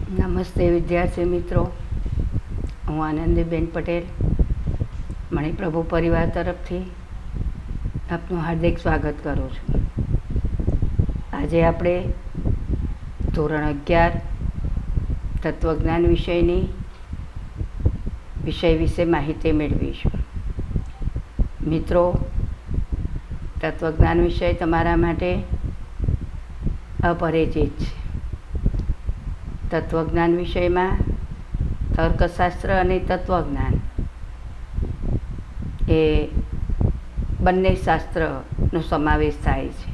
નમસ્તે વિદ્યાર્થી મિત્રો, હું આનંદીબેન પટેલ મણિપ્રભુ પરિવાર તરફથી આપનું હાર્દિક સ્વાગત કરું છું. આજે આપણે ધોરણ 11 તત્વજ્ઞાન વિષય વિશે માહિતી મેળવીશું. મિત્રો, તત્વજ્ઞાન વિષય તમારા માટે અપરિચિત છે. તત્વજ્ઞાન વિષયમાં તર્કશાસ્ત્ર અને તત્વજ્ઞાન એ બંને શાસ્ત્રનો સમાવેશ થાય છે.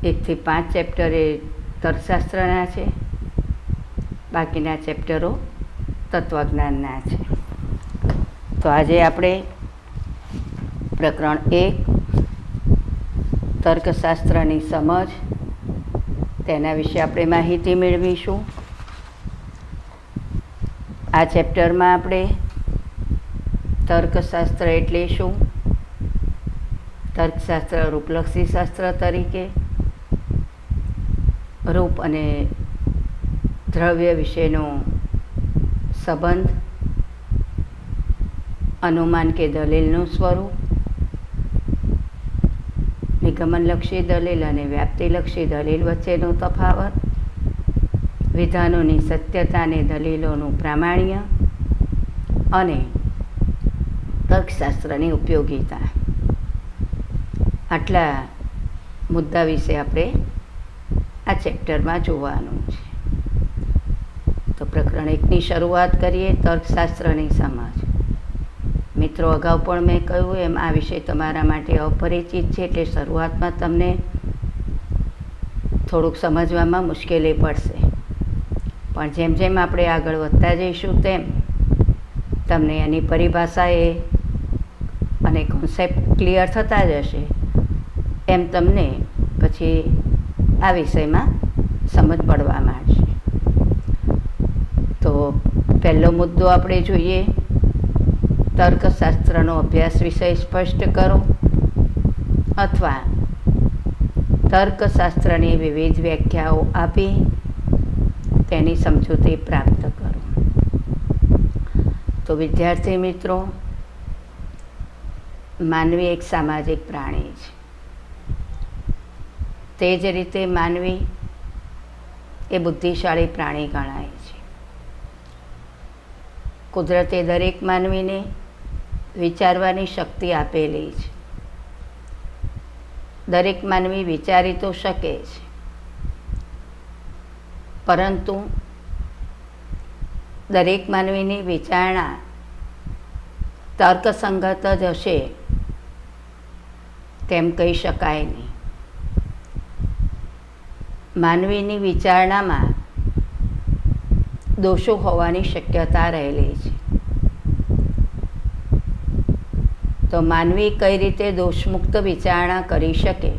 1 થી 5 ચેપ્ટર એ તર્કશાસ્ત્રના છે, બાકીના ચેપ્ટરો તત્વજ્ઞાનના છે. તો આજે આપણે પ્રકરણ 1 તર્કશાસ્ત્રની સમજ તેના વિશે આપણે માહિતી મેળવીશું. આ ચેપ્ટરમાં આપણે તર્કશાસ્ત્ર એટલે શું, તર્કશાસ્ત્ર રૂપલક્ષી શાસ્ત્ર તરીકે, રૂપ અને દ્રવ્ય વિશેનો સંબંધ, અનુમાન કે દલીલનું સ્વરૂપ, નિગમનલક્ષી દલીલ અને વ્યાપ્તિલક્ષી દલીલ વચ્ચેનો તફાવત, વિધાનોની સત્યતા અને દલીલોનું પ્રામાણ્ય અને તર્કશાસ્ત્રની ઉપયોગિતા. આટલા મુદ્દા વિશે આપણે આ ચેપ્ટરમાં જોવાનું છે. તો પ્રકરણ 1ની શરૂઆત કરીએ. તર્કશાસ્ત્રની સમજ. મિત્રો, અગાઉ પણ મેં કહ્યું એમ આ વિષય તમારા માટે અપરિચિત છે, એટલે શરૂઆતમાં તમને થોડુંક સમજવામાં મુશ્કેલી પડશે, પણ જેમ જેમ આપણે આગળ વધતા જઈશું તેમ તમને એની પરિભાષા અને કોન્સેપ્ટ ક્લિયર થતા જશે, એમ તમને પછી આ વિષયમાં સમજ પડવા માંડશે. તો પહેલો મુદ્દો આપણે જોઈએ. તર્કશાસ્ત્રનો અભ્યાસ વિષય સ્પષ્ટ કરો અથવા તર્કશાસ્ત્રની વિવિધ વ્યાખ્યાઓ આપી તેની સમજૂતી પ્રાપ્ત કરો. તો વિદ્યાર્થી મિત્રો, માનવી એક સામાજિક પ્રાણી છે. તે જ રીતે માનવી એ બુદ્ધિશાળી પ્રાણી ગણાય છે. કુદરતે દરેક માનવીને વિચારવાની શક્તિ આપેલી છે. દરેક માનવી વિચારી તો શકે છે, પરંતુ દરેક માનવીની વિચારણા તર્કસંગત જ હશે તેમ કહી શકાય નહીં. માનવીની વિચારણામાં દોષો હોવાની શક્યતા રહેલી છે. તો માનવી કઈ રીતે દોષમુક્ત વિચારણા કરી શકે,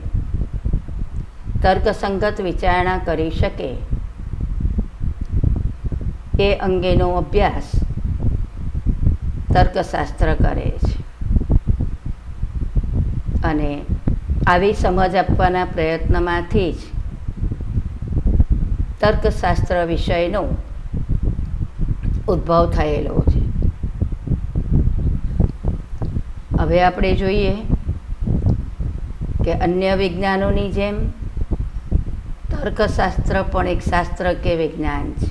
તર્કસંગત વિચારણા કરી શકે, એ અંગેનો અભ્યાસ તર્કશાસ્ત્ર કરે છે. અને આવી સમજ આપવાના પ્રયત્નમાંથી જ તર્કશાસ્ત્ર વિષયનો ઉદ્ભવ થયેલો છે. હવે આપણે જોઈએ કે અન્ય વિજ્ઞાનોની જેમ તર્કશાસ્ત્ર પણ એક શાસ્ત્ર કે વિજ્ઞાન છે.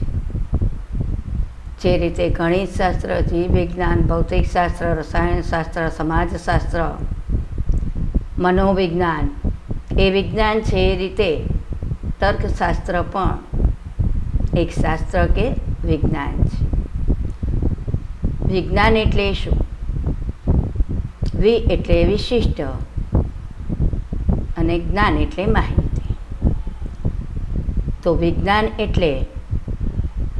જે રીતે ગણિતશાસ્ત્ર, જીવ વિજ્ઞાન, ભૌતિકશાસ્ત્ર, રસાયણશાસ્ત્ર, સમાજશાસ્ત્ર, મનોવિજ્ઞાન એ વિજ્ઞાન છે, એ રીતે તર્કશાસ્ત્ર પણ એક શાસ્ત્ર કે વિજ્ઞાન છે. વિજ્ઞાન એટલે શું? વિ એટલે વિશિષ્ટ અને જ્ઞાન એટલે માહિતી. તો વિજ્ઞાન એટલે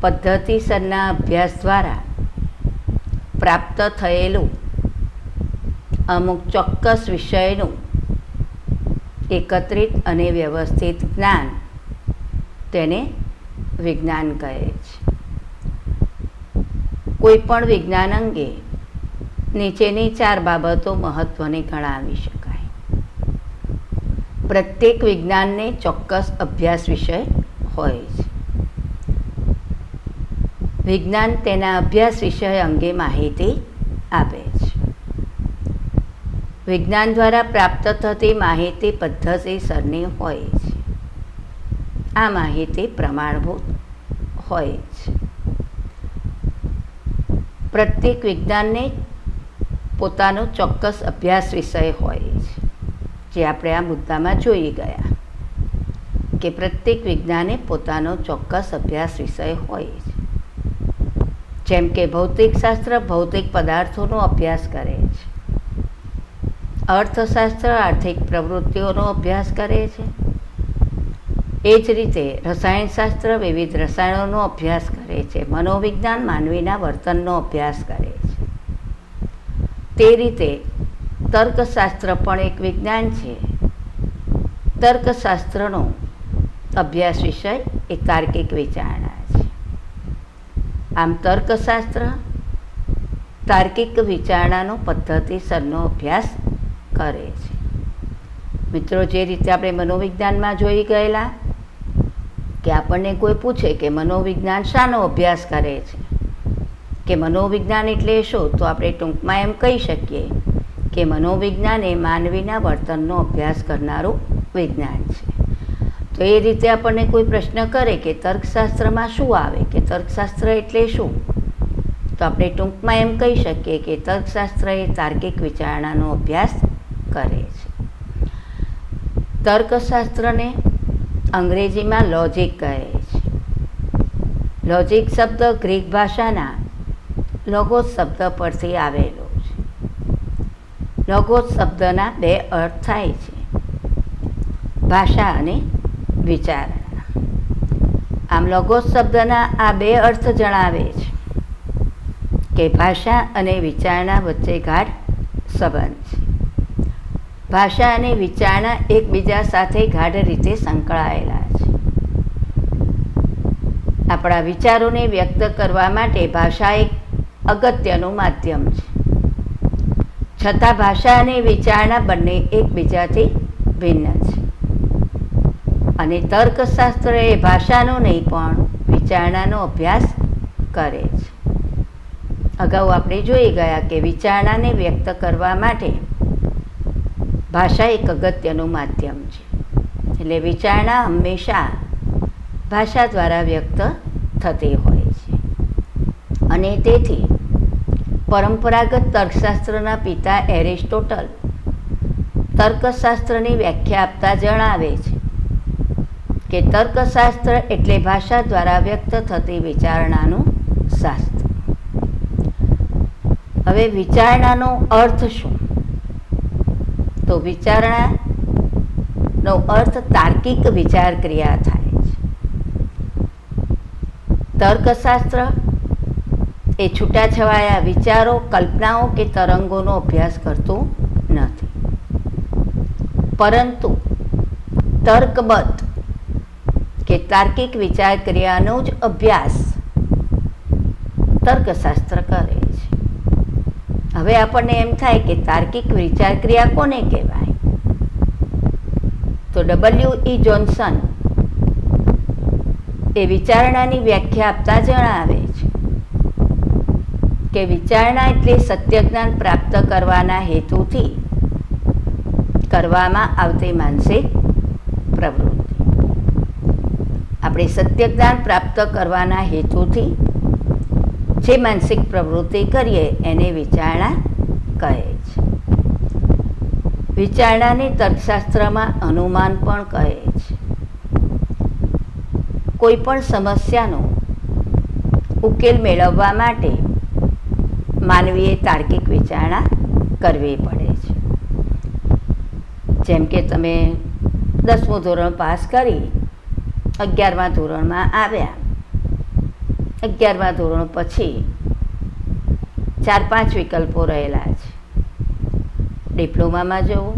પદ્ધતિસરના અભ્યાસ દ્વારા પ્રાપ્ત થયેલું અમુક ચોક્કસ વિષયનું એકત્રિત અને વ્યવસ્થિત જ્ઞાન, તેને વિજ્ઞાન કહે છે. કોઈ પણ વિજ્ઞાન અંગે નીચેની 4 બાબતો મહત્ત્વની ગણાવી શકાય. પ્રત્યેક વિજ્ઞાનને ચોક્કસ અભ્યાસ વિષય હોય છે. વિજ્ઞાન તેના અભ્યાસ વિષય અંગે માહિતી આપે છે. વિજ્ઞાન દ્વારા પ્રાપ્ત થતી માહિતી પદ્ધતિસરની હોય છે. આ માહિતી પ્રમાણભૂત હોય છે. પ્રત્યેક વિજ્ઞાનને પોતાનો ચોક્કસ અભ્યાસ વિષય હોય છે, જે આપણે આ મુદ્દામાં જોઈ ગયા કે પ્રત્યેક વિજ્ઞાને પોતાનો ચોક્કસ અભ્યાસ વિષય હોય છે. જેમ કે ભૌતિકશાસ્ત્ર ભૌતિક પદાર્થોનો અભ્યાસ કરે છે, અર્થશાસ્ત્ર આર્થિક પ્રવૃત્તિઓનો અભ્યાસ કરે છે, એ જ રીતે રસાયણશાસ્ત્ર વિવિધ રસાયણોનો અભ્યાસ કરે છે, મનોવિજ્ઞાન માનવીના વર્તનનો અભ્યાસ કરે છે. તે રીતે તર્કશાસ્ત્ર પણ એક વિજ્ઞાન છે. તર્કશાસ્ત્રનો અભ્યાસ વિષય એ તાર્કિક વિચારણા છે. આમ તર્કશાસ્ત્ર તાર્કિક વિચારણાનો પદ્ધતિસરનો અભ્યાસ કરે છે. મિત્રો, જે રીતે આપણે મનોવિજ્ઞાનમાં જોઈ ગયેલા કે આપણને કોઈ પૂછે કે મનોવિજ્ઞાન શાનો અભ્યાસ કરે છે, કે મનોવિજ્ઞાન એટલે શું, તો આપણે ટૂંકમાં એમ કહી શકીએ કે મનોવિજ્ઞાન એ માનવીના વર્તનનો અભ્યાસ કરનારું વિજ્ઞાન છે. તો એ રીતે આપણને કોઈ પ્રશ્ન કરે કે તર્કશાસ્ત્રમાં શું આવે, કે તર્કશાસ્ત્ર એટલે શું, તો આપણે ટૂંકમાં એમ કહી શકીએ કે તર્કશાસ્ત્ર એ તાર્કિક વિચારણાનો અભ્યાસ કરે છે. તર્કશાસ્ત્રને અંગ્રેજીમાં લોજિક કહે છે. લોજિક શબ્દ ગ્રીક ભાષાના લોગોસ શબ્દ પરથી આવેલો છે. લોગોસ શબ્દના બે અર્થ થાય છે, ભાષા અને વિચારણા. આમ લોગોસ શબ્દના આ બે અર્થ જણાવે છે કે ભાષા અને વિચારણા વચ્ચે ગાઢ સંબંધ છે. ભાષા અને વિચારણા એકબીજા સાથે ગાઢ રીતે સંકળાયેલા છે. આપણા વિચારોને વ્યક્ત કરવા માટે ભાષા એક અગત્યનું માધ્યમ છે. છતાં ભાષા અને વિચારણા બંને એકબીજાથી ભિન્ન છે. અને તર્કશાસ્ત્ર એ ભાષાનો નહીં પણ વિચારણાનો અભ્યાસ કરે છે. અગાઉ આપણે જોઈ ગયા કે વિચારણાને વ્યક્ત કરવા માટે ભાષા એક અગત્યનું માધ્યમ છે. એટલે વિચારણા હંમેશા ભાષા દ્વારા વ્યક્ત થતી હોય છે. અને તેથી પરંપરાગત તર્કશાસ્ત્રના પિતા એરિસ્ટોટલ તર્કશાસ્ત્રની વ્યાખ્યા આપતા જણાવે છે કે તર્કશાસ્ત્ર એટલે ભાષા દ્વારા વ્યક્ત થતી વિચારણાનું શાસ્ત્ર. હવે વિચારણાનો અર્થ શું? તો વિચારણાનો અર્થ તાર્કિક વિચાર ક્રિયા થાય છે. તર્કશાસ્ત્ર એ છૂટાછવાયા વિચારો, કલ્પનાઓ કે તરંગોનો અભ્યાસ કરતું નથી, પરંતુ તર્કબદ્ધ કે તાર્કિક વિચાર ક્રિયાનો જ અભ્યાસ તર્કશાસ્ત્ર કરે છે. હવે આપણને એમ થાય કે તાર્કિક વિચાર ક્રિયા કોને કહેવાય? તો W.E. જોન્સન એ વિચારણાની વ્યાખ્યા આપતા જણાવે છે કે વિચારણા એટલે સત્ય જ્ઞાન પ્રાપ્ત કરવાના હેતુથી કરવામાં આવતી માનસિક પ્રવૃત્તિ. આપણે સત્ય જ્ઞાન પ્રાપ્ત કરવાના હેતુથી જે માનસિક પ્રવૃત્તિ કરીએ એને વિચારણા કહે છે. વિચારણાને તર્કશાસ્ત્રમાં અનુમાન પણ કહે છે. કોઈ પણ સમસ્યાનો ઉકેલ મેળવવા માટે માનવીએ તાર્કિક વિચારણા કરવી પડે છે. જેમ કે તમે 10મું ધોરણ પાસ કરી 11મા ધોરણમાં આવ્યા, 11મા ધોરણ પછી 4-5 વિકલ્પો રહેલા છે. ડિપ્લોમામાં જવું,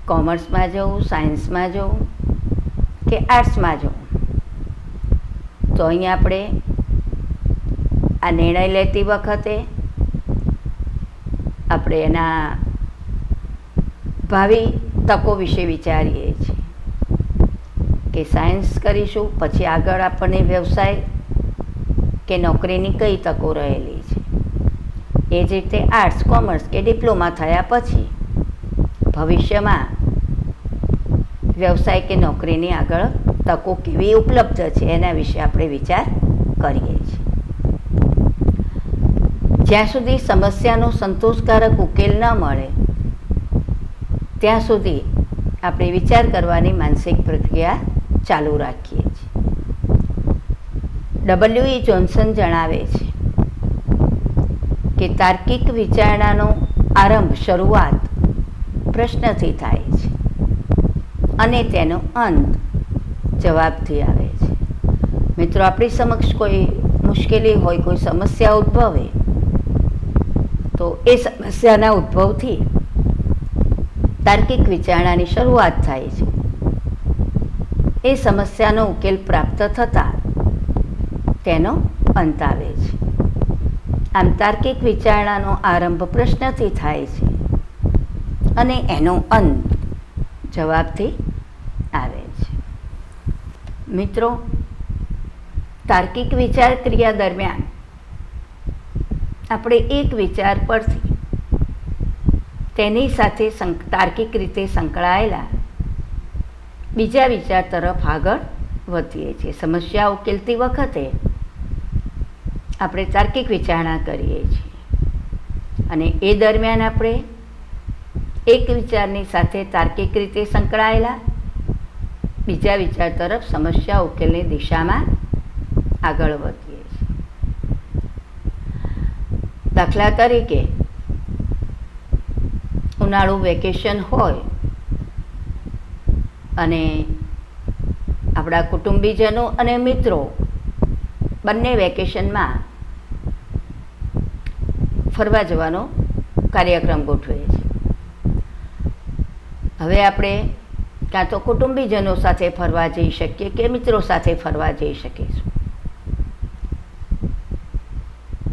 કોમર્સમાં જવું, સાયન્સમાં જવું કે આર્ટ્સમાં જવું. તો અહીંયા આપણે આ નિર્ણય લેતી વખતે આપણે એના ભાવિ તકો વિશે વિચારીએ છીએ કે સાયન્સ કરીશું પછી આગળ આપણને વ્યવસાય કે નોકરીની કઈ તકો રહેલી છે. એ જ રીતે આર્ટ્સ, કોમર્સ કે ડિપ્લોમા થયા પછી ભવિષ્યમાં વ્યવસાય કે નોકરીની આગળ તકો કેવી ઉપલબ્ધ છે એના વિશે આપણે વિચાર કરીએ છીએ. જ્યાં સુધી સમસ્યાનો સંતોષકારક ઉકેલ ન મળે ત્યાં સુધી આપણે વિચાર કરવાની માનસિક પ્રક્રિયા ચાલુ રાખીએ છીએ. W.E. જોન્સન જણાવે છે કે તાર્કિક વિચારણાનો આરંભ, શરૂઆત પ્રશ્નથી થાય છે અને તેનો અંત જવાબથી આવે છે. મિત્રો, આપણી સમક્ષ કોઈ મુશ્કેલી હોય, કોઈ સમસ્યા ઉદ્ભવે તો એ સમસ્યાના ઉદ્ભવથી તાર્કિક વિચારણાની શરૂઆત થાય છે. એ સમસ્યાનો ઉકેલ પ્રાપ્ત થતાં તેનો અંત આવે છે. આમ તાર્કિક વિચારણાનો આરંભ પ્રશ્નથી થાય છે અને એનો અંત જવાબથી આવે છે. મિત્રો, તાર્કિક વિચાર ક્રિયા દરમિયાન આપણે એક વિચાર પરથી તેની સાથે તાર્કિક રીતે સંકળાયેલા બીજા વિચાર તરફ આગળ વધીએ છીએ. સમસ્યા ઉકેલતી વખતે આપણે તાર્કિક વિચારણા કરીએ છીએ અને એ દરમિયાન આપણે એક વિચારની સાથે તાર્કિક રીતે સંકળાયેલા બીજા વિચાર તરફ સમસ્યા ઉકેલની દિશામાં આગળ વધીએ છીએ. દાખલા તરીકે ઉનાળુ વેકેશન હોય અને આપણા કુટુંબીજનો અને મિત્રો બંને વેકેશનમાં ફરવા જવાનો કાર્યક્રમ ગોઠવે છે. હવે આપણે કાં તો કુટુંબીજનો સાથે ફરવા જઈ શકીએ કે મિત્રો સાથે ફરવા જઈ શકીશું.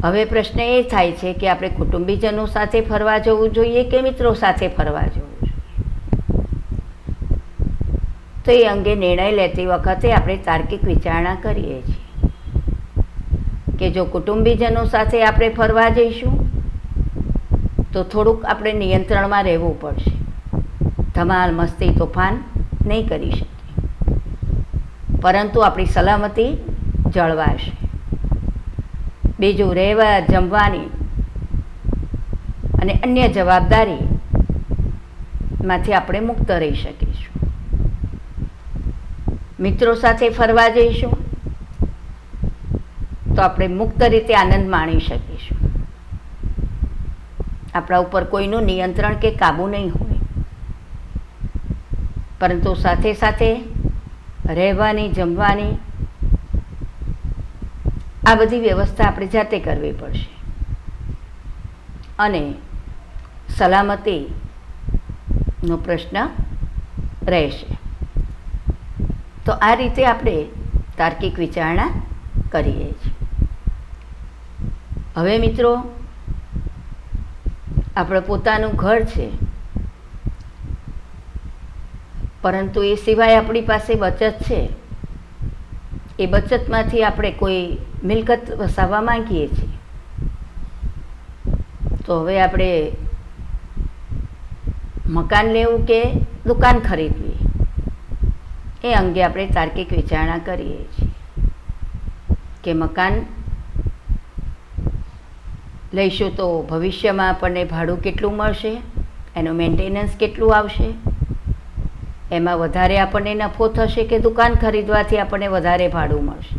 હવે પ્રશ્ન એ થાય છે કે આપણે કુટુંબીજનો સાથે ફરવા જવું જોઈએ કે મિત્રો સાથે ફરવા જવું જોઈએ. તો એ અંગે નિર્ણય લેતી વખતે આપણે તાર્કિક વિચારણા કરીએ છીએ કે જો કુટુંબીજનો સાથે આપણે ફરવા જઈશું તો થોડુંક આપણે નિયંત્રણમાં રહેવું પડશે. ધમાલ, મસ્તી, તોફાન નહીં કરી શકીએ, પરંતુ આપણી સલામતી જળવાશે. બીજું, રહેવા, જમવાની અને અન્ય જવાબદારીમાંથી આપણે મુક્ત રહી શકીશું. મિત્રો સાથે ફરવા જઈશું તો આપણે મુક્ત રીતે આનંદ માણી શકીશું. આપણા ઉપર કોઈનું નિયંત્રણ કે કાબૂ નહીં હોય, પરંતુ સાથે સાથે રહેવાની, જમવાની આ બધી વ્યવસ્થા આપણે જાતે કરવી પડશે અને સલામતીનો પ્રશ્ન રહેશે. તો આ રીતે આપણે તાર્કિક વિચારણા કરીએ છીએ. હવે મિત્રો, આપણે પોતાનું ઘર છે, પરંતુ એ સિવાય આપણી પાસે બચત છે. એ બચતમાંથી આપણે કોઈ મિલકત વસાવવા માંગીએ છીએ. તો હવે આપણે મકાન લેવું કે દુકાન ખરીદવી એ અંગે આપણે તાર્કિક વિચારણા કરીએ છીએ કે મકાન લઈશું તો ભવિષ્યમાં આપણને ભાડું કેટલું મળશે, એનું મેન્ટેનન્સ કેટલું આવશે, એમાં વધારે આપણને નફો થશે કે દુકાન ખરીદવાથી આપણને વધારે ભાડું મળશે.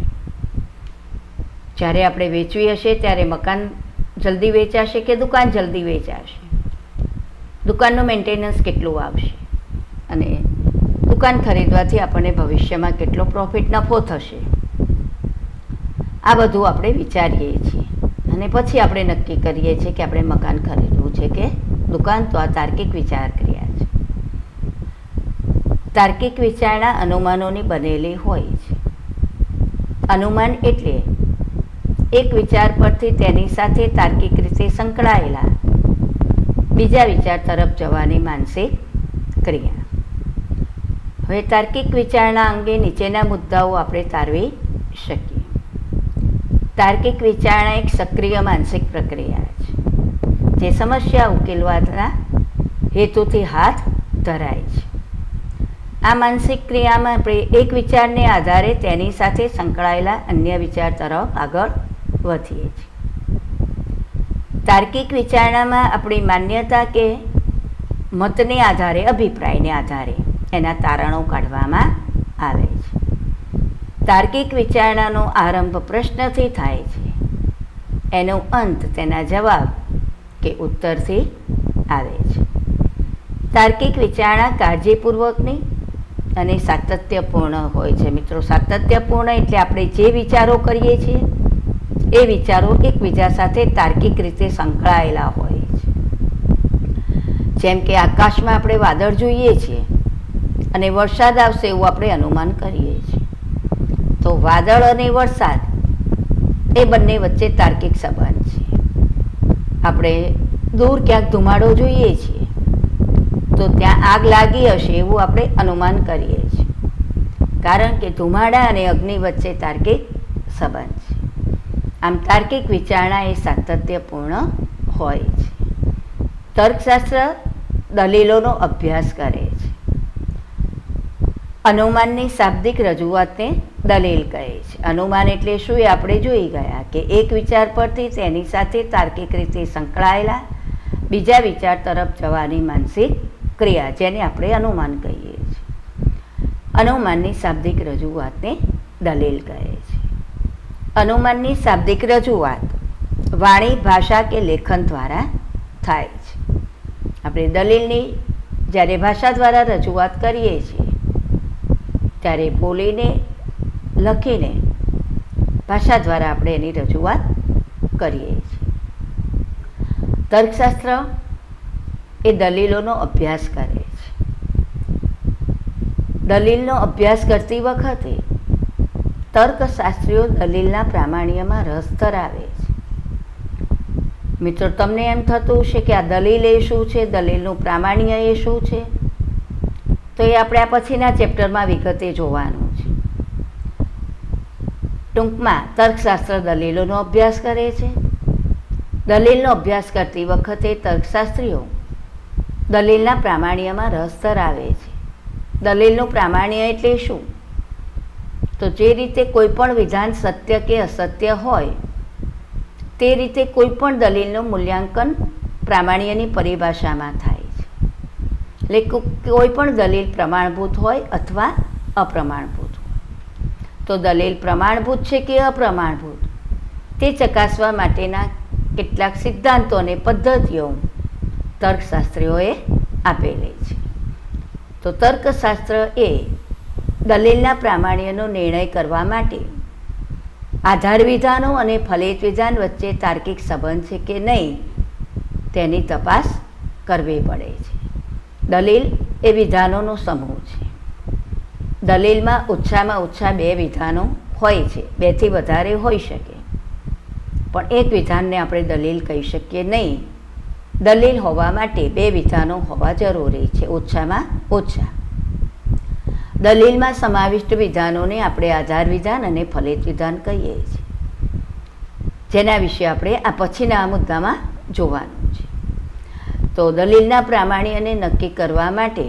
જ્યારે આપણે વેચવી હશે ત્યારે મકાન જલ્દી વેચાશે કે દુકાન જલ્દી વેચાશે, દુકાનનું મેન્ટેનન્સ કેટલું આવશે અને દુકાન ખરીદવાથી આપણને ભવિષ્યમાં કેટલો પ્રોફિટ, નફો થશે. આ બધું આપણે વિચારીએ છીએ અને પછી આપણે નક્કી કરીએ છીએ કે આપણે મકાન ખરીદવું છે કે દુકાન. તો આ તાર્કિક વિચાર ક્રિયા છે. તાર્કિક વિચારણા અનુમાનોની બનેલી હોય છે. અનુમાન એટલે એક વિચાર પરથી તેની સાથે તાર્કિક રીતે સંકળાયેલા બીજા વિચાર તરફ જવાની માનસિક ક્રિયા. હવે તાર્કિક વિચારણા અંગે નીચેના મુદ્દાઓ આપણે તારવી શકીએ. તાર્કિક વિચારણા એક સક્રિય માનસિક પ્રક્રિયા છે જે સમસ્યા ઉકેલવાના હેતુથી હાથ ધરાય છે. આ માનસિક ક્રિયામાં આપણે એક વિચારને આધારે તેની સાથે સંકળાયેલા અન્ય વિચાર તરફ આગળ વધીએ છીએ. તાર્કિક વિચારણામાં આપણી માન્યતા કે મતને આધારે, અભિપ્રાયને આધારે એના તારણો કાઢવામાં આવે છે. તાર્કિક વિચારણાનો આરંભ પ્રશ્નથી થાય છે, એનો અંત તેના જવાબ કે ઉત્તરથી આવે છે. તાર્કિક વિચારણા કાળજીપૂર્વકની અને સાતત્યપૂર્ણ હોય છે. મિત્રો, સાતત્યપૂર્ણ એટલે આપણે જે વિચારો કરીએ છીએ એ વિચારો એકબીજા સાથે તાર્કિક રીતે સંકળાયેલા હોય છે. જેમ કે આકાશમાં આપણે વાદળ જોઈએ છીએ અને વરસાદ આવશે એવું આપણે અનુમાન કરીએ છીએ, તો વાદળ અને વરસાદ એ બંને વચ્ચે તાર્કિક સંબંધ છે. આપણે દૂર ક્યાંક ધુમાડો જોઈએ છીએ તો ત્યાં આગ લાગી હશે એવું આપણે અનુમાન કરીએ છીએ, કારણ કે ધુમાડા અને અગ્નિ વચ્ચે તાર્કિક સંબંધ છે. આમ તાર્કિક વિચારણા એ સાતત્યપૂર્ણ હોય છે. તર્કશાસ્ત્ર દલીલોનો અભ્યાસ કરે છે. અનુમાનની શાબ્દિક રજૂઆતને દલીલ કહે છે. અનુમાન એટલે શું એ આપણે જોઈ ગયા કે એક વિચાર પરથી તેની સાથે તાર્કિક રીતે સંકળાયેલા બીજા વિચાર તરફ જવાની માનસિક ક્રિયા, જેને આપણે અનુમાન કહીએ છીએ. અનુમાનની શાબ્દિક રજૂઆતને દલીલ કહે છે. અનુમાનની શાબ્દિક રજૂઆત વાણી, ભાષા કે લેખન દ્વારા થાય છે. આપણે દલીલની જ્યારે ભાષા દ્વારા રજૂઆત કરીએ છીએ ત્યારે બોલીને, લખીને, ભાષા દ્વારા આપણે એની રજૂઆત કરીએ છીએ. તર્કશાસ્ત્ર એ દલીલોનો અભ્યાસ કરે છે. દલીલનો અભ્યાસ કરતી વખતે તર્કશાસ્ત્રીઓ દલીલના પ્રામાણ્યમાં રસ ધરાવે છે. મિત્રો, તમને એમ થતું હશે કે આ દલીલ એ શું છે, દલીલનું પ્રામાણ્ય એ શું છે, તો એ આપણે આ પછીના ચેપ્ટરમાં વિગતે જોવાનું છે. ટૂંકમાં તર્કશાસ્ત્ર દલીલોનો અભ્યાસ કરે છે. દલીલનો અભ્યાસ કરતી વખતે તર્કશાસ્ત્રીઓ દલીલના પ્રામાણ્યમાં રસ ધરાવે છે. દલીલનું પ્રામાણ્ય એટલે શું? તો જે રીતે કોઈ પણ વિધાન સત્ય કે અસત્ય હોય તે રીતે કોઈ પણ દલીલનું મૂલ્યાંકન પ્રામાણ્યની પરિભાષામાં થાય છે. એટલે કોઈ પણ દલીલ પ્રમાણભૂત હોય અથવા અપ્રમાણભૂત હોય. તો દલીલ પ્રમાણભૂત છે કે અપ્રમાણભૂત તે ચકાસવા માટેના કેટલાક સિદ્ધાંતો અને પદ્ધતિઓ તર્કશાસ્ત્રીઓએ આપેલી છે. તો તર્કશાસ્ત્ર એ દલીલના પ્રામાણ્યનો નિર્ણય કરવા માટે આધાર વિધાનો અને ફલિત વિધાન વચ્ચે તાર્કિક સંબંધ છે કે નહીં તેની તપાસ કરવી પડે છે. દલીલ એ વિધાનોનો સમૂહ છે. દલીલમાં ઓછામાં ઓછા 2 વિધાનો હોય છે. 2થી વધારે હોઈ શકે, પણ એક વિધાનને આપણે દલીલ કહી શકીએ નહીં. દલીલ હોવા માટે 2 વિધાનો હોવા જરૂરી છે, ઓછામાં ઓછા. દલીલમાં સમાવિષ્ટ વિધાનોને આપણે આધાર વિધાન અને ફલિત વિધાન કહીએ છીએ, જેના વિશે આપણે આ પછીના મુદ્દામાં જોવાનું છે. તો દલીલના પ્રામાણ્યને નક્કી કરવા માટે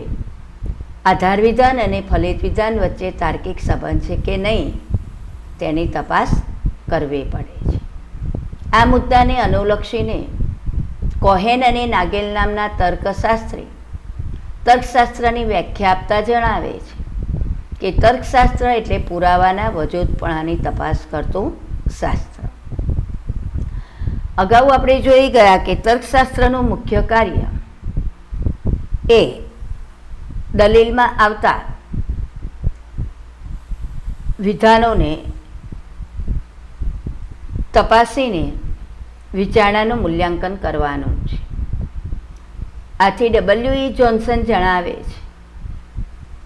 આધાર વિધાન અને ફલિત વિધાન વચ્ચે તાર્કિક સંબંધ છે કે નહીં તેની તપાસ કરવી પડે છે. આ મુદ્દાને અનુલક્ષીને કોહેન અને નાગેલ નામના તર્કશાસ્ત્રી તર્કશાસ્ત્રની વ્યાખ્યા આપતા જણાવે છે કે તર્કશાસ્ત્ર એટલે પુરાવાના વજૂદપણાની તપાસ કરતું શાસ્ત્ર. અગાઉ આપણે જોઈ ગયા કે તર્કશાસ્ત્રનું મુખ્ય કાર્ય એ દલીલમાં આવતા વિધાનોને તપાસીને વિચારણાનું મૂલ્યાંકન કરવાનું છે. આથી W.E. જોન્સન જણાવે છે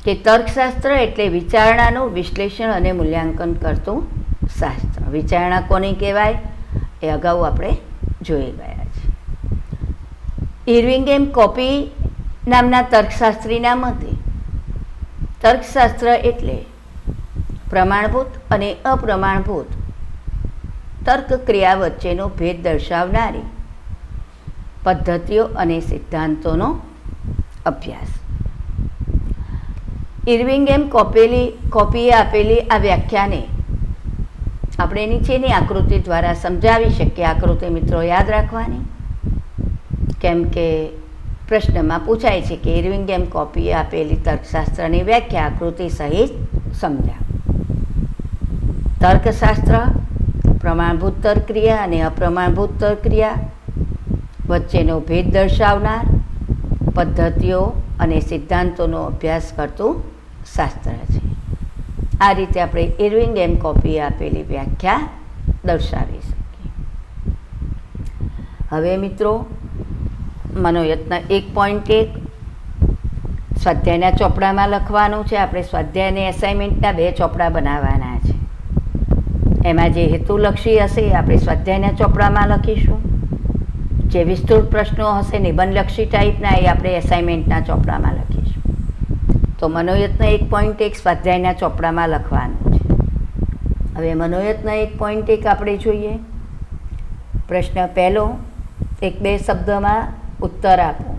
કે તર્કશાસ્ત્ર એટલે વિચારણાનું વિશ્લેષણ અને મૂલ્યાંકન કરતું શાસ્ત્ર. વિચારણા કોને કહેવાય એ અગાઉ આપણે જોઈ ગયા છે. ઇર્વિંગેમ કોપી નામના તર્કશાસ્ત્રીના મતે તર્કશાસ્ત્ર એટલે પ્રમાણભૂત અને અપ્રમાણભૂત તર્ક ક્રિયા વચ્ચેનો ભેદ દર્શાવનારી પદ્ધતિઓ અને સિદ્ધાંતોનો અભ્યાસ. ઇર્વિંગે કોપીએ આપેલી આ વ્યાખ્યાને આપણે નીચેની આકૃતિ દ્વારા સમજાવી શકીએ. આકૃતિ મિત્રો યાદ રાખવાની, કેમ કે પ્રશ્નમાં પૂછાય છે કે ઇર્વિંગે કોપીએ આપેલી તર્કશાસ્ત્રની વ્યાખ્યા આકૃતિ સહિત સમજાવો. તર્કશાસ્ત્ર પ્રમાણભૂત તર્કક્રિયા અને અપ્રમાણભૂત તર્કક્રિયા વચ્ચેનો ભેદ દર્શાવનાર પદ્ધતિઓ અને સિદ્ધાંતોનો અભ્યાસ કરતું શાસ્ત્ર છે. આ રીતે આપણે ઇર્વિંગે કોપીએ આપેલી વ્યાખ્યા દર્શાવી શકીએ. હવે મિત્રો મનોયત્ન 1.1 સ્વાધ્યાયના ચોપડામાં લખવાનું છે. આપણે સ્વાધ્યાય અને એસાઇનમેન્ટના 2 ચોપડા બનાવવાના છે. એમાં જે હેતુલક્ષી હશે એ આપણે સ્વાધ્યાયના ચોપડામાં લખીશું. જે વિસ્તૃત પ્રશ્નો હશે નિબંધલક્ષી ટાઈપના એ આપણે એસાઇનમેન્ટના ચોપડામાં લખીશું. તો મનોયત્ન 1.1 સ્વાધ્યાયના ચોપડામાં લખવાનું છે. હવે મનોયત્ન 1.1 આપણે જોઈએ. પ્રશ્ન પહેલો, 1-2 શબ્દમાં ઉત્તર આપો.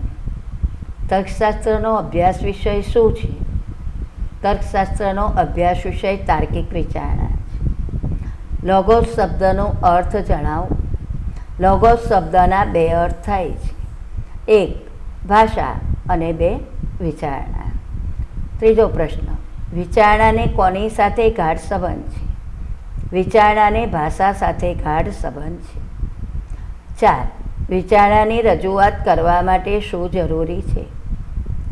તર્કશાસ્ત્રનો અભ્યાસ વિષય શું છે? તર્કશાસ્ત્રનો અભ્યાસ વિષય તાર્કિક વિચારણા છે. લોગોસ શબ્દનો અર્થ જણાવો. લોગોસ શબ્દના 2 અર્થ થાય છે. 1 ભાષા અને 2 વિચારણા. ત્રીજો પ્રશ્ન, વિચારણાને કોની સાથે ગાઢ સંબંધ છે? વિચારણાને ભાષા સાથે ગાઢ સંબંધ છે. 4 વિચારણાની રજૂઆત કરવા માટે શું જરૂરી છે?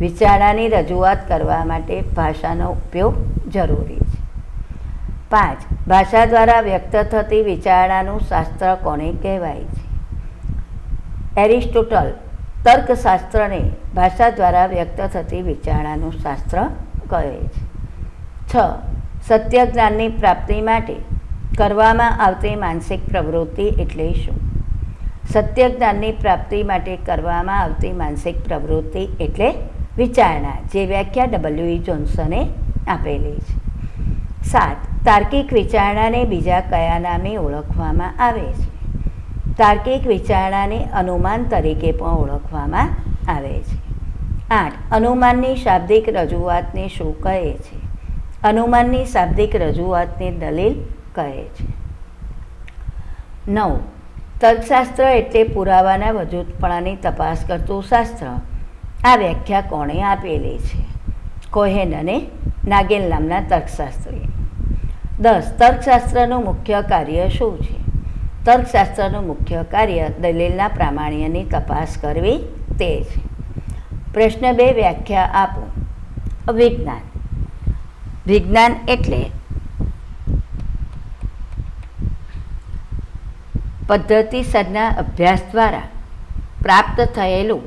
વિચારણાની રજૂઆત કરવા માટે ભાષાનો ઉપયોગ જરૂરી છે. 5 ભાષા દ્વારા વ્યક્ત થતી વિચારણાનું શાસ્ત્ર કોને કહેવાય છે? એરિસ્ટોટલ તર્કશાસ્ત્રને ભાષા દ્વારા વ્યક્ત થતી વિચારણાનું શાસ્ત્ર કહે છે. 6 સત્ય જ્ઞાનની પ્રાપ્તિ માટે કરવામાં આવતી માનસિક પ્રવૃત્તિ એટલે શું? સત્ય જ્ઞાનની પ્રાપ્તિ માટે કરવામાં આવતી માનસિક પ્રવૃત્તિ એટલે વિચારણા, જે વ્યાખ્યા W.E. જોન્સને આપેલી છે. 7 તાર્કિક વિચારણાને બીજા કયા નામે ઓળખવામાં આવે છે? તાર્કિક વિચારણાને અનુમાન તરીકે પણ ઓળખવામાં આવે છે. 8 અનુમાનની શાબ્દિક રજૂઆતને શું કહે છે? અનુમાનની શાબ્દિક વ્યાખ્યા દલીલ કહે છે. 9 તર્કશાસ્ત્ર એટલે પુરાવાના વજૂદપણાની તપાસ કરતું શાસ્ત્ર. આ વ્યાખ્યા કોણે આપેલી છે? કોહેન અને નાગેલ નામના તર્કશાસ્ત્રીએ. 10 તર્કશાસ્ત્રનું મુખ્ય કાર્ય શું છે? તર્કશાસ્ત્રનું મુખ્ય કાર્ય દલીલના પ્રામાણ્યની તપાસ કરવી તે છે. પ્રશ્ન 2 વ્યાખ્યા આપો. વિજ્ઞાન. વિજ્ઞાન એટલે પદ્ધતિસરના અભ્યાસ દ્વારા પ્રાપ્ત થયેલું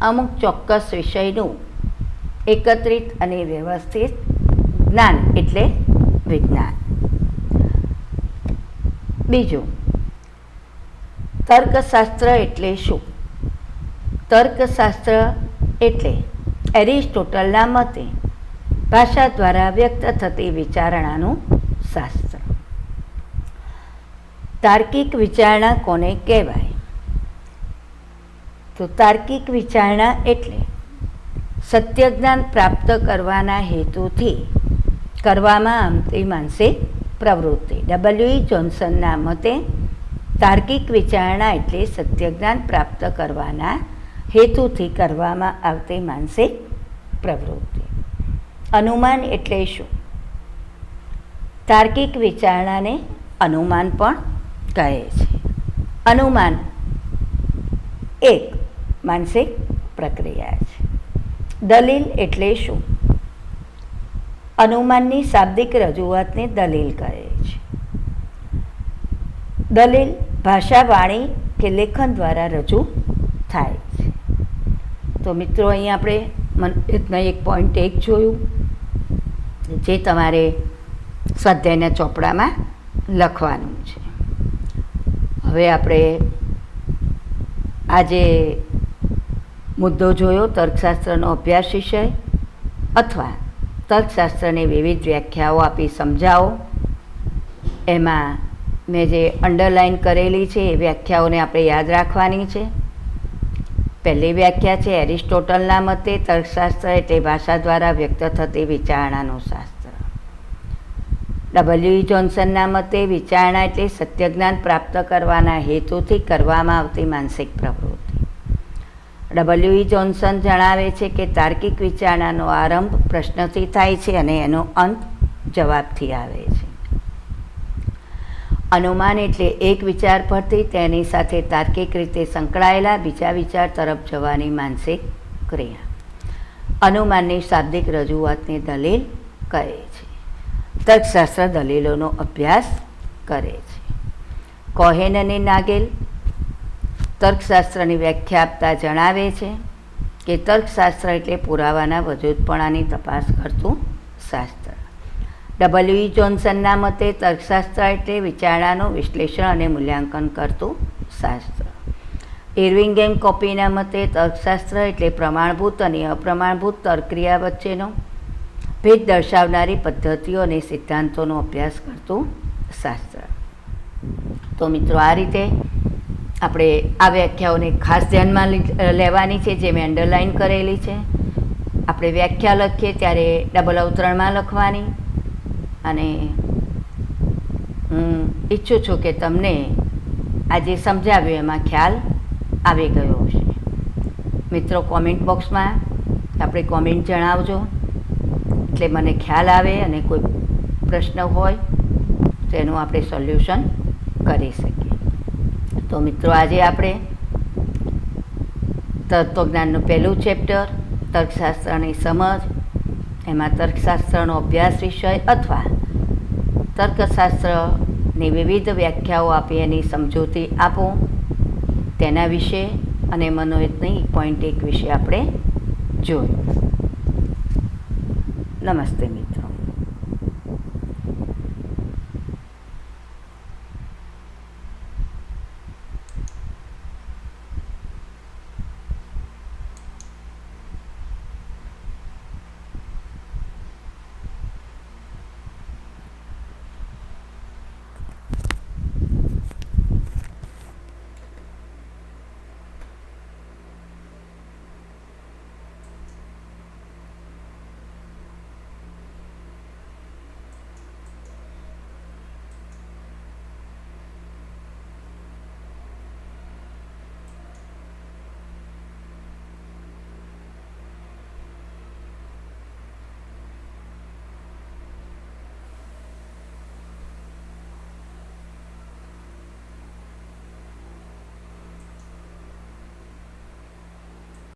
અમુક ચોક્કસ વિષયનું એકત્રિત અને વ્યવસ્થિત જ્ઞાન એટલે વિજ્ઞાન. બીજું, તર્કશાસ્ત્ર એટલે શું? તર્કશાસ્ત્ર એટલે એરિસ્ટોટલના મતે ભાષા દ્વારા વ્યક્ત થતી વિચારણાનું શાસ્ત્ર. તાર્કિક વિચારણા કોને કહેવાય? તો તાર્કિક વિચારણા એટલે સત્ય જ્ઞાન પ્રાપ્ત કરવાના હેતુથી કરવામાં આવતી માનસિક પ્રવૃત્તિ. W.E. જોન્સનના મતે તાર્કિક વિચારણા એટલે સત્ય જ્ઞાન પ્રાપ્ત કરવાના હેતુથી કરવામાં આવતી માનસિક પ્રવૃત્તિ. અનુમાન એટલે શું? તાર્કિક વિચારણાને અનુમાન પણ કહે છે. અનુમાન એક માનસિક પ્રક્રિયા છે. દલીલ એટલે શું? અનુમાનની શાબ્દિક રજૂઆતને દલીલ કહે છે. દલીલ ભાષા, વાણી કે લેખન દ્વારા રજૂ થાય છે. તો મિત્રો અહીં આપણે મનોયત્ન 1.1 જોયું, જે તમારે સ્વાધ્યાયના ચોપડામાં લખવાનું છે. હવે આપણે આજે મુદ્દો જોયો તર્કશાસ્ત્રનો અભ્યાસ વિષય અથવા તર્કશાસ્ત્રની વિવિધ વ્યાખ્યાઓ આપી સમજાવો. એમાં મેં જે અંડરલાઇન કરેલી છે એ વ્યાખ્યાઓને આપણે યાદ રાખવાની છે. પહેલી વ્યાખ્યા છે એરિસ્ટોટલના મતે તર્કશાસ્ત્ર એટલે ભાષા દ્વારા વ્યક્ત થતી વિચારણાનું શાસ્ત્ર. ડબલ્યુ જોન્સનના મતે વિચારણા એટલે સત્ય જ્ઞાન પ્રાપ્ત કરવાના હેતુથી કરવામાં આવતી માનસિક પ્રવૃત્તિ. ડબલ્યુ જોન્સન જણાવે છે કે તાર્કિક વિચારણાનો આરંભ પ્રશ્નથી થાય છે અને એનો અંત જવાબથી આવે છે. અનુમાન એટલે એક વિચાર પરથી તેની સાથે તાર્કિક રીતે સંકળાયેલા બીજા વિચાર તરફ જવાની માનસિક ક્રિયા. અનુમાનની શાબ્દિક રજૂઆતને દલીલ કહે છે. તર્કશાસ્ત્ર દલીલોનો અભ્યાસ કરે છે. કોહેન અને નાગેલ તર્કશાસ્ત્રની વ્યાખ્યા આપતા જણાવે છે કે તર્કશાસ્ત્ર એટલે પુરાવાના વજૂદપણાની તપાસ કરતું શાસ્ત્ર. ડબલ્યુ જોન્સનના મતે તર્કશાસ્ત્ર એટલે વિચારણાનું વિશ્લેષણ અને મૂલ્યાંકન કરતું શાસ્ત્ર. ઇરવિંગ એમ કોપીના મતે તર્કશાસ્ત્ર એટલે પ્રમાણભૂત અને અપ્રમાણભૂત તર્કક્રિયા વચ્ચેનો ભેદ દર્શાવનારી પદ્ધતિઓ અને સિદ્ધાંતોનો અભ્યાસ કરતું શાસ્ત્ર. તો મિત્રો, આ રીતે આપણે આ વ્યાખ્યાઓને ખાસ ધ્યાનમાં લેવાની છે, જે મેં અંડરલાઇન કરેલી છે. આપણે વ્યાખ્યા લખીએ ત્યારે ડબલ અવતરણમાં લખવાની. અને હું ઈચ્છું છું કે તમને આ જે સમજાવ્યું એમાં ખ્યાલ આવી ગયો હશે. મિત્રો, કોમેન્ટ બોક્સમાં આપણે કોમેન્ટ જણાવજો, એટલે મને ખ્યાલ આવે અને કોઈ પ્રશ્ન હોય તો એનું આપણે સોલ્યુશન કરી શકીએ. તો મિત્રો, આજે આપણે તત્વજ્ઞાનનું પહેલું ચેપ્ટર તર્કશાસ્ત્રની સમજ, એમાં તર્કશાસ્ત્રનો અભ્યાસ વિષય અથવા તર્કશાસ્ત્રની વિવિધ વ્યાખ્યાઓ આપી એની સમજૂતી આપું તેના વિશે અને મનોવિજ્ઞાનની પોઈન્ટ એક વિશે આપણે જોયું. નમસ્તે મિત્રો.